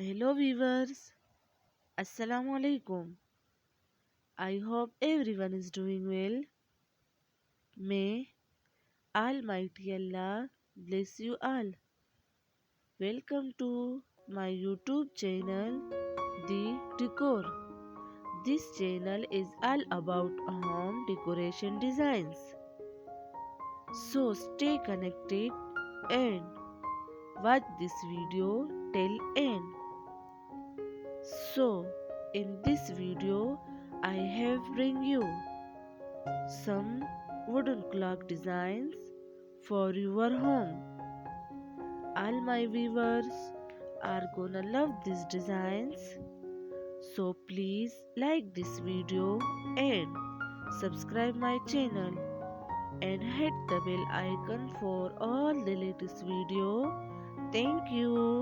Hello viewers, Assalamu alaikum. I hope everyone is doing well. May Almighty Allah bless you all. Welcome to my YouTube channel, The Decor. This channel is all about home decoration designs. So stay connected and watch this video till end. So in this video I have bring you some wooden clock designs for your home. All my viewers are gonna love these designs. So please like this video and subscribe my channel and hit the bell icon for all the latest video. Thank you.